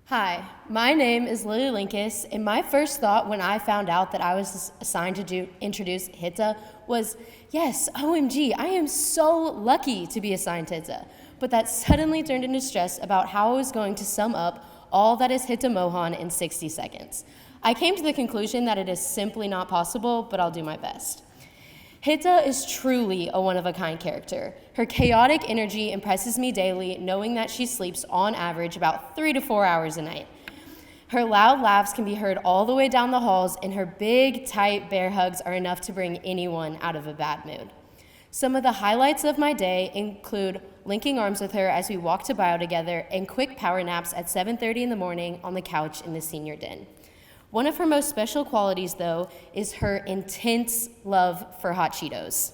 Hi, my name is Lily Linkus, and my first thought when I found out that I was assigned to introduce Hita was, yes, OMG, I am so lucky to be assigned to Hita. But that suddenly turned into stress about how I was going to sum up all that is Hita Mohan in 60 seconds. I came to the conclusion that it is simply not possible, but I'll do my best. Hita is truly a one-of-a-kind character. Her chaotic energy impresses me daily, knowing that she sleeps on average about 3 to 4 hours a night. Her loud laughs can be heard all the way down the halls, and her big, tight bear hugs are enough to bring anyone out of a bad mood. Some of the highlights of my day include linking arms with her as we walk to bio together and quick power naps at 7:30 in the morning on the couch in the senior den. One of her most special qualities, though, is her intense love for hot Cheetos.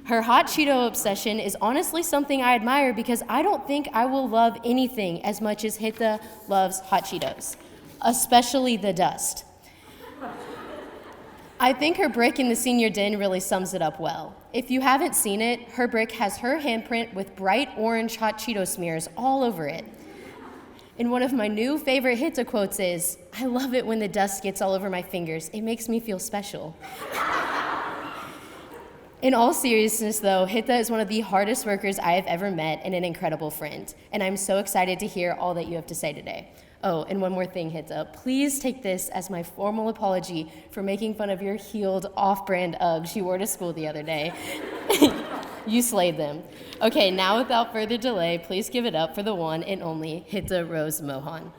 Her hot Cheeto obsession is honestly something I admire because I don't think I will love anything as much as Hita loves hot Cheetos, especially the dust. I think her brick in the senior den really sums it up well. If you haven't seen it, her brick has her handprint with bright orange hot Cheeto smears all over it. And one of my new favorite Hita quotes is, "I love it when the dust gets all over my fingers. It makes me feel special." In all seriousness, though, Hita is one of the hardest workers I have ever met and an incredible friend. And I'm so excited to hear all that you have to say today. Oh, and one more thing, Hita. Please take this as my formal apology for making fun of your heeled, off-brand Uggs you wore to school the other day. You slayed them. Okay, now without further delay, please give it up for the one and only Hita Rose Mohan.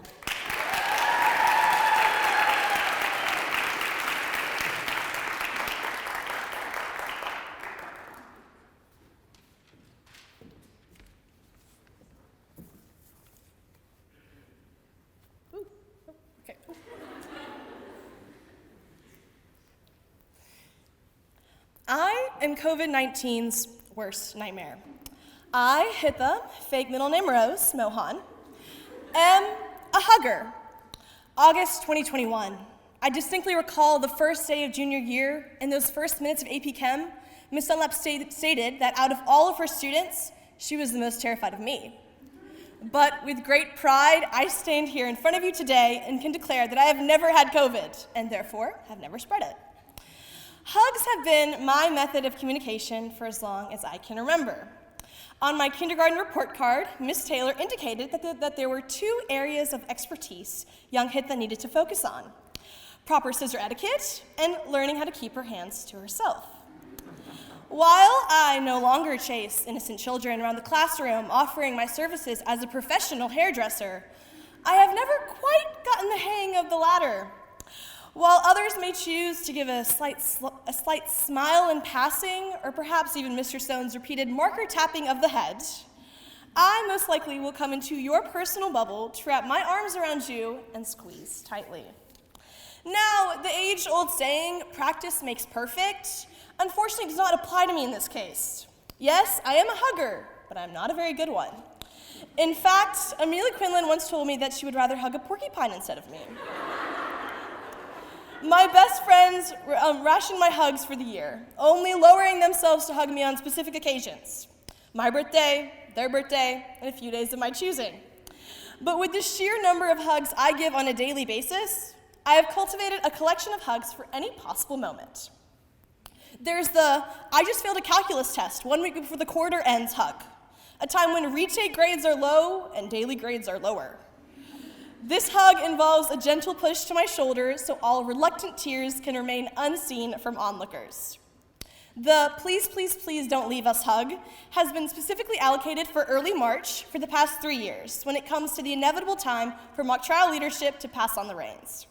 I am COVID-19's worst nightmare. I, Hita, fake middle name Rose, Mohan, am a hugger. August 2021. I distinctly recall the first day of junior year. In those first minutes of AP Chem, Ms. Dunlap stated that out of all of her students, she was the most terrified of me. But with great pride, I stand here in front of you today and can declare that I have never had COVID, and therefore have never spread it. Hugs have been my method of communication for as long as I can remember. On my kindergarten report card, Ms. Taylor indicated that there were 2 areas of expertise young Hita needed to focus on: proper scissor etiquette and learning how to keep her hands to herself. While I no longer chase innocent children around the classroom offering my services as a professional hairdresser, I have never quite gotten the hang of the latter. While others may choose to give a slight smile in passing, or perhaps even Mr. Stone's repeated marker tapping of the head, I most likely will come into your personal bubble to wrap my arms around you and squeeze tightly. Now, the age-old saying, practice makes perfect, unfortunately does not apply to me in this case. Yes, I am a hugger, but I'm not a very good one. In fact, Amelia Quinlan once told me that she would rather hug a porcupine instead of me. My best friends ration my hugs for the year, only lowering themselves to hug me on specific occasions. My birthday, their birthday, and a few days of my choosing. But with the sheer number of hugs I give on a daily basis, I have cultivated a collection of hugs for any possible moment. There's the "I just failed a calculus test 1 week before the quarter ends" hug, a time when retake grades are low and daily grades are lower. This hug involves a gentle push to my shoulder so all reluctant tears can remain unseen from onlookers. The "please, please, please don't leave us" hug has been specifically allocated for early March for the past 3 years, when it comes to the inevitable time for mock trial leadership to pass on the reins.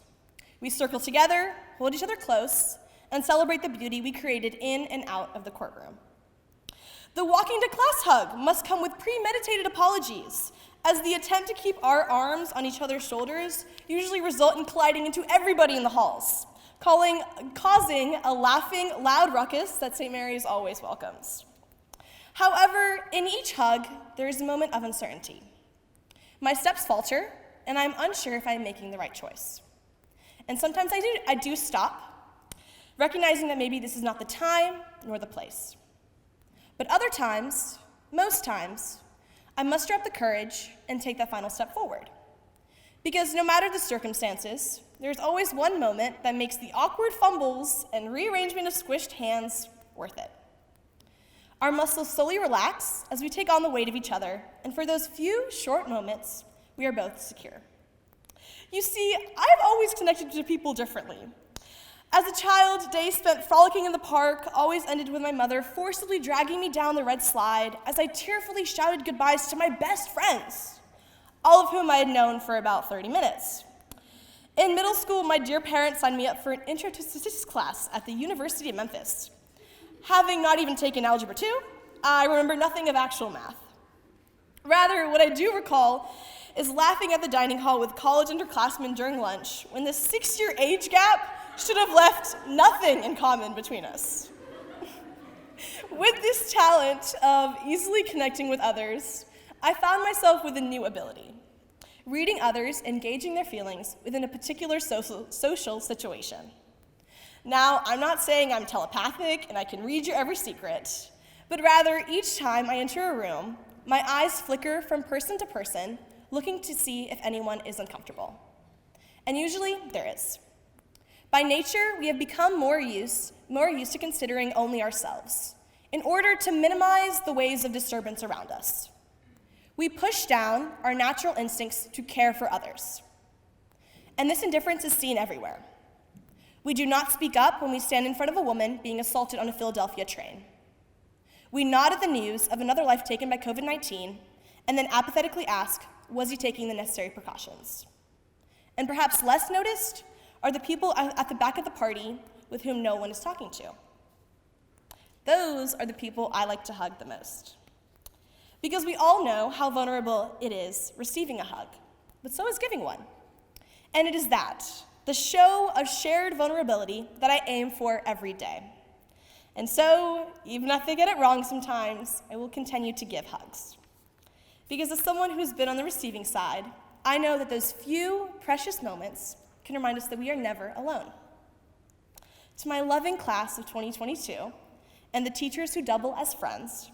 We circle together, hold each other close, and celebrate the beauty we created in and out of the courtroom. The walking to class hug must come with premeditated apologies, as the attempt to keep our arms on each other's shoulders usually result in colliding into everybody in the halls, causing a laughing, loud ruckus that St. Mary's always welcomes. However, in each hug, there is a moment of uncertainty. My steps falter, and I'm unsure if I'm making the right choice. And sometimes I do stop, recognizing that maybe this is not the time nor the place. But other times, most times, I muster up the courage and take that final step forward. Because no matter the circumstances, there's always one moment that makes the awkward fumbles and rearrangement of squished hands worth it. Our muscles slowly relax as we take on the weight of each other, and for those few short moments, we are both secure. You see, I've always connected to people differently. As a child, days spent frolicking in the park always ended with my mother forcibly dragging me down the red slide as I tearfully shouted goodbyes to my best friends, all of whom I had known for about 30 minutes. In middle school, my dear parents signed me up for an intro to statistics class at the University of Memphis. Having not even taken Algebra 2, I remember nothing of actual math. Rather, what I do recall is laughing at the dining hall with college underclassmen during lunch when the 6-year age gap should have left nothing in common between us. With this talent of easily connecting with others, I found myself with a new ability: reading others, engaging their feelings within a particular social situation. Now, I'm not saying I'm telepathic and I can read your every secret, but rather each time I enter a room, my eyes flicker from person to person, looking to see if anyone is uncomfortable. And usually, there is. By nature, we have become more used to considering only ourselves, in order to minimize the waves of disturbance around us. We push down our natural instincts to care for others. And this indifference is seen everywhere. We do not speak up when we stand in front of a woman being assaulted on a Philadelphia train. We nod at the news of another life taken by COVID-19 and then apathetically ask, was he taking the necessary precautions? And perhaps less noticed are the people at the back of the party with whom no one is talking to. Those are the people I like to hug the most. Because we all know how vulnerable it is receiving a hug, but so is giving one. And it is that, the show of shared vulnerability, that I aim for every day. And so, even if they get it wrong sometimes, I will continue to give hugs. Because as someone who's been on the receiving side, I know that those few precious moments can remind us that we are never alone. To my loving class of 2022, and the teachers who double as friends,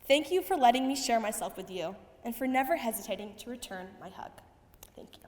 thank you for letting me share myself with you, and for never hesitating to return my hug. Thank you.